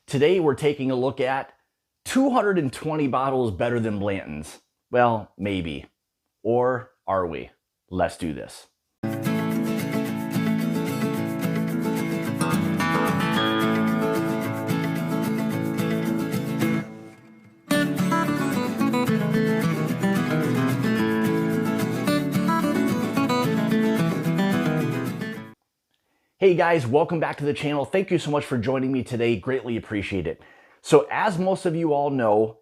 Today we're taking a look at 220 bottles better than Blanton's. Well, maybe. Or are we? Let's do this. Hey guys, welcome back to the channel. Thank you so much for joining me today. Greatly appreciate it. So as most of you all know,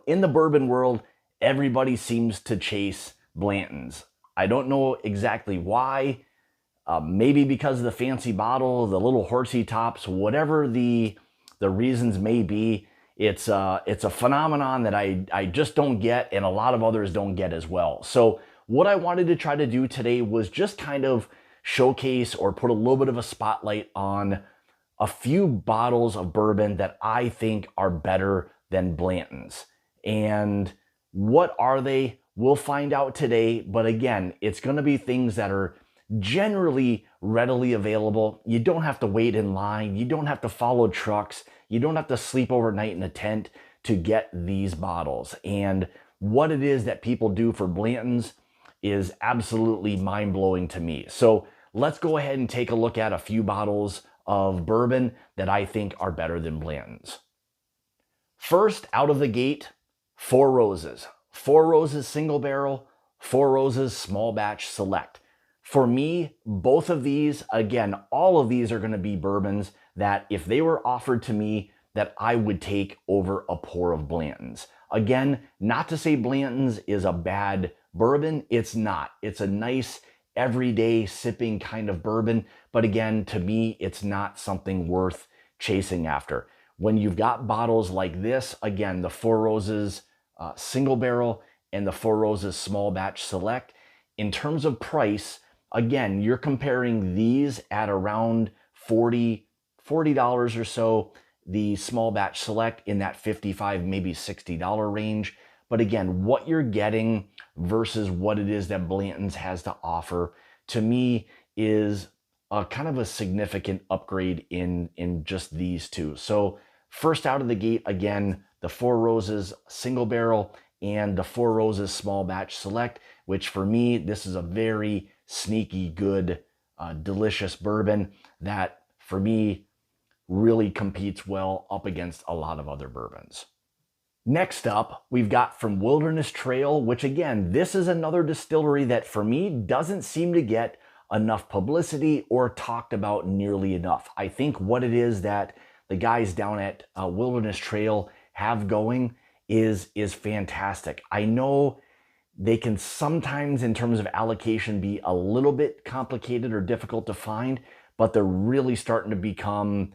in the bourbon world, everybody seems to chase Blanton's. I don't know exactly why. Maybe because of the fancy bottle, the little horsey tops, whatever the reasons may be. It's a phenomenon that I just don't get, and a lot of others don't get as well. So what I wanted to try to do today was just kind of showcase or put a little bit of a spotlight on a few bottles of bourbon that I think are better than Blanton's. And what are they? We'll find out today. But again, it's going to be things that are generally readily available. You don't have to wait in line. You don't have to follow trucks. You don't have to sleep overnight in a tent to get these bottles. And what it is that people do for Blanton's is absolutely mind-blowing to me. So let's go ahead and take a look at a few bottles of bourbon that I think are better than Blanton's. First, out of the gate, Four Roses. Four Roses single barrel, Four Roses small batch select. For me, both of these, again, all of these are going to be bourbons that if they were offered to me, that I would take over a pour of Blanton's. Again, not to say Blanton's is a bad bourbon. It's not. It's a nice everyday sipping kind of bourbon. But again, to me, it's not something worth chasing after. When you've got bottles like this, again, the Four Roses single barrel and the Four Roses small batch select, in terms of price, again, you're comparing these at around $40 or so. The small batch select in that $55, maybe $60 range. But again, what you're getting versus what it is that Blanton's has to offer, to me, is a kind of a significant upgrade in just these two. So first out of the gate, again, the Four Roses single barrel and the Four Roses small batch select, which for me, this is a very sneaky, good, delicious bourbon that for me really competes well up against a lot of other bourbons. Next up, we've got from Wilderness Trail, which again, this is another distillery that for me doesn't seem to get enough publicity or talked about nearly enough. I think what it is that the guys down at Wilderness Trail have going is fantastic. I know they can sometimes, in terms of allocation, be a little bit complicated or difficult to find, but they're really starting to become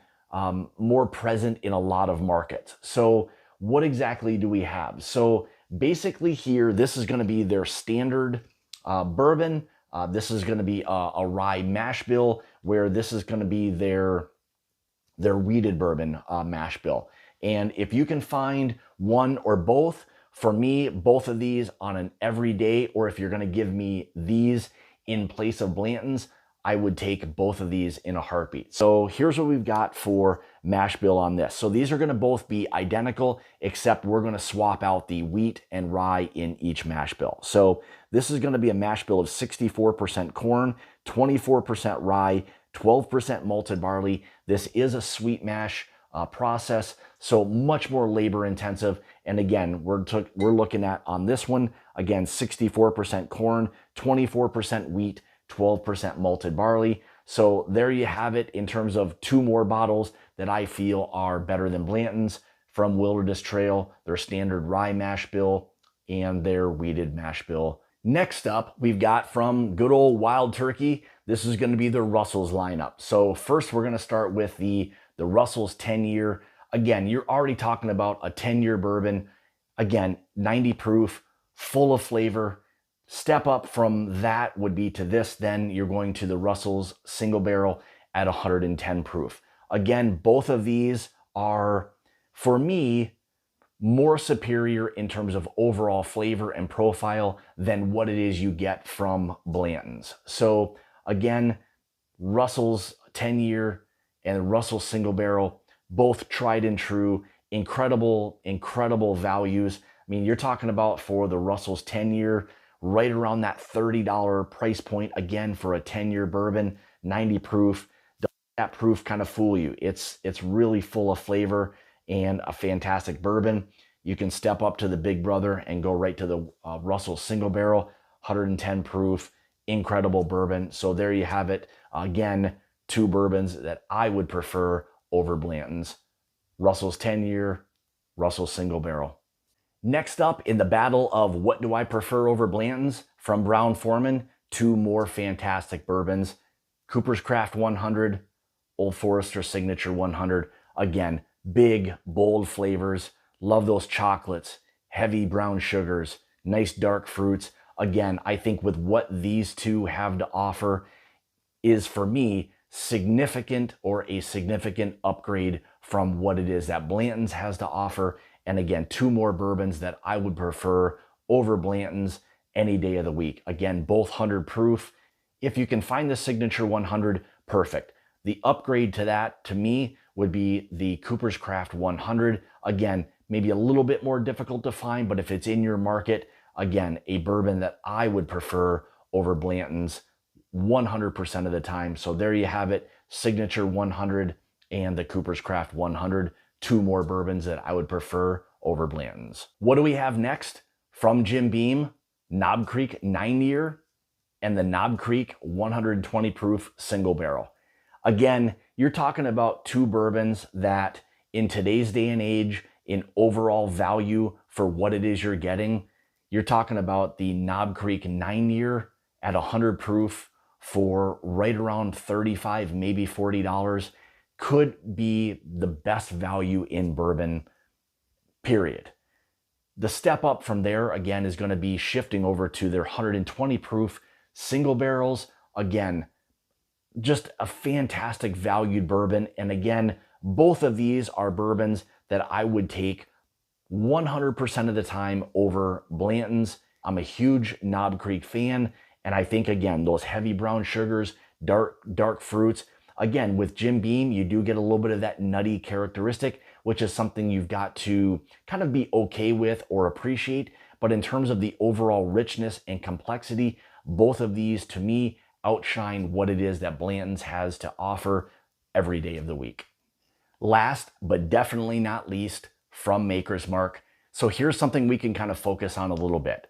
more present in a lot of markets. So what exactly do we have? So basically here, this is going to be their standard bourbon. This is going to be a rye mash bill, where this is going to be their wheated bourbon mash bill. And if you can find one or both, for me, both of these on an everyday, or if you're going to give me these in place of Blanton's, I would take both of these in a heartbeat. So here's what we've got for mash bill on this. So these are going to both be identical, except we're going to swap out the wheat and rye in each mash bill. So this is going to be a mash bill of 64% corn, 24% rye, 12% malted barley. This is a sweet mash process, so much more labor intensive. And again, we're looking at on this one, again, 64% corn, 24% wheat, 12% malted barley. So there you have it in terms of two more bottles that I feel are better than Blanton's from Wilderness Trail, their standard rye mash bill and their wheated mash bill. Next up, we've got from good old Wild Turkey. This is going to be the Russell's lineup. So first we're going to start with the Russell's 10-year. Again, you're already talking about a 10-year bourbon. Again, 90 proof, full of flavor. Step up from that would be to this, then you're going to the Russell's single barrel at 110 proof. Again, both of these are, for me, more superior in terms of overall flavor and profile than what it is you get from Blanton's. So again, Russell's 10-year and Russell's single barrel, both tried and true, incredible values. I mean, you're talking about for the Russell's 10-year, right around that $30 price point, again, for a 10-year bourbon, 90 proof. Doesn't that proof kind of fool you? It's really full of flavor and a fantastic bourbon. You can step up to the big brother and go right to the Russell single barrel, 110 proof, incredible bourbon. So there you have it. Again, two bourbons that I would prefer over Blanton's. Russell's 10-year, Russell's single barrel. Next up in the battle of what do I prefer over Blanton's, from Brown-Forman, two more fantastic bourbons. Cooper's Craft 100, Old Forester Signature 100. Again, big, bold flavors. Love those chocolates, heavy brown sugars, nice dark fruits. Again, I think with what these two have to offer is, for me, significant upgrade from what it is that Blanton's has to offer. And again, two more bourbons that I would prefer over Blanton's any day of the week. Again, both 100 proof. If you can find the Signature 100, perfect. The upgrade to that, to me, would be the Cooper's Craft 100. Again, maybe a little bit more difficult to find, but if it's in your market, again, a bourbon that I would prefer over Blanton's 100% of the time. So there you have it, Signature 100 and the Cooper's Craft 100, two more bourbons that I would prefer over Blanton's. What do we have next? From Jim Beam, Knob Creek 9-year and the Knob Creek 120 proof single barrel. Again, you're talking about two bourbons that in today's day and age, in overall value for what it is you're getting, you're talking about the Knob Creek 9-year at 100 proof for right around $35, maybe $40, could be the best value in bourbon, period. The step up from there, again, is going to be shifting over to their 120 proof single barrels. Again, just a fantastic valued bourbon. And again, both of these are bourbons that I would take 100% of the time over Blanton's. I'm a huge Knob Creek fan, and I think, again, those heavy brown sugars, dark fruits. Again, with Jim Beam, you do get a little bit of that nutty characteristic, which is something you've got to kind of be okay with or appreciate. But in terms of the overall richness and complexity, both of these, to me, outshine what it is that Blanton's has to offer every day of the week. Last, but definitely not least, from Maker's Mark. So here's something we can kind of focus on a little bit.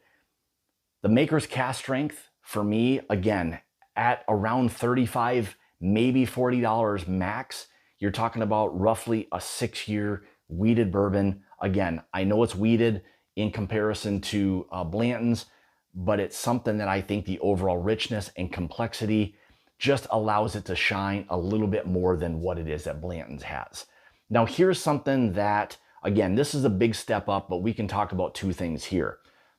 The Maker's cast strength, for me, again, at around $35, maybe $40 max. You're talking about roughly a 6-year wheated bourbon. Again, I know it's wheated in comparison to Blanton's, but it's something that I think the overall richness and complexity just allows it to shine a little bit more than what it is that Blanton's has. Now, here's something that, again, this is a big step up, but we can talk about two things here.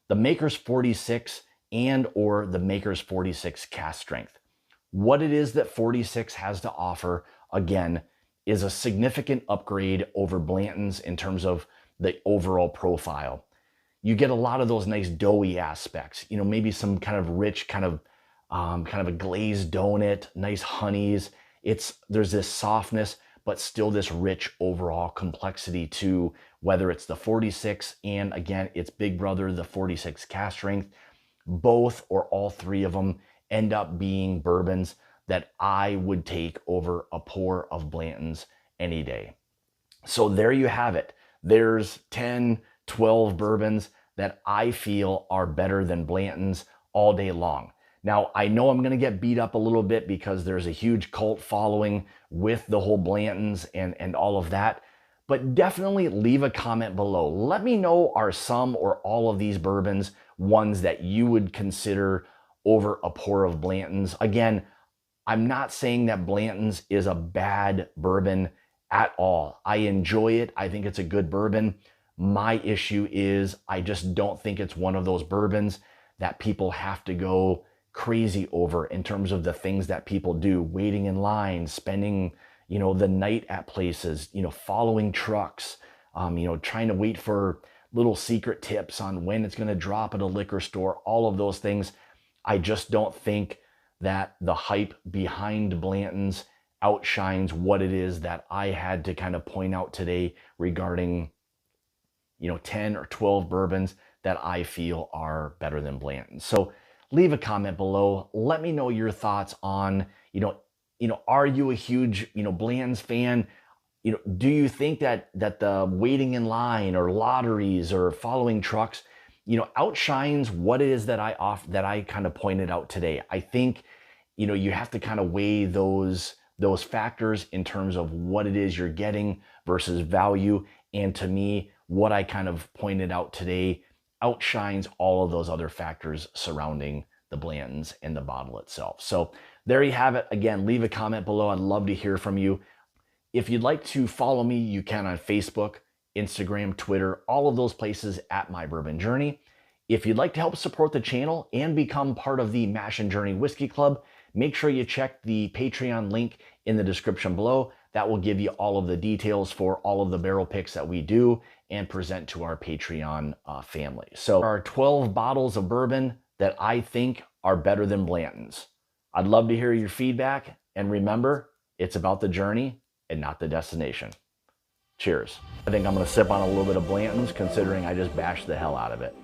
The Maker's 46 and or the Maker's 46 cast strength. What it is that 46 has to offer, again, is a significant upgrade over Blanton's in terms of the overall profile. You get a lot of those nice doughy aspects, you know, maybe some kind of rich, kind of a glazed donut, nice honeys. There's this softness, but still this rich overall complexity to whether it's the 46 and, again, its big brother, the 46 cast strength. Both or all three of them end up being bourbons that I would take over a pour of Blanton's any day. So there you have it. There's 10, 12 bourbons that I feel are better than Blanton's all day long. Now, I know I'm going to get beat up a little bit because there's a huge cult following with the whole Blanton's and all of that, but definitely leave a comment below. Let me know, are some or all of these bourbons ones that you would consider over a pour of Blanton's? Again, I'm not saying that Blanton's is a bad bourbon at all. I enjoy it. I think it's a good bourbon. My issue is I just don't think it's one of those bourbons that people have to go crazy over in terms of the things that people do, waiting in line, spending, you know, the night at places, you know, following trucks, you know, trying to wait for little secret tips on when it's going to drop at a liquor store, all of those things. I just don't think that the hype behind Blanton's outshines what it is that I had to kind of point out today regarding, 10 or 12 bourbons that I feel are better than Blanton. So leave a comment below. Let me know your thoughts on, are you a huge, Blanton's fan? Do you think that the waiting in line or lotteries or following trucks, outshines what it is that I kind of pointed out today? I think, you have to kind of weigh those factors in terms of what it is you're getting versus value. And to me, what I kind of pointed out today outshines all of those other factors surrounding the Blantons and the bottle itself. So there you have it. Again, leave a comment below. I'd love to hear from you. If you'd like to follow me, you can on Facebook, Instagram, Twitter, all of those places at My Bourbon Journey. If you'd like to help support the channel and become part of the Mash and Journey Whiskey Club, make sure you check the Patreon link in the description below. That will give you all of the details for all of the barrel picks that we do and present to our Patreon family. So there are 12 bottles of bourbon that I think are better than Blanton's. I'd love to hear your feedback. And remember, it's about the journey and not the destination. Cheers. I think I'm gonna sip on a little bit of Blanton's considering I just bashed the hell out of it.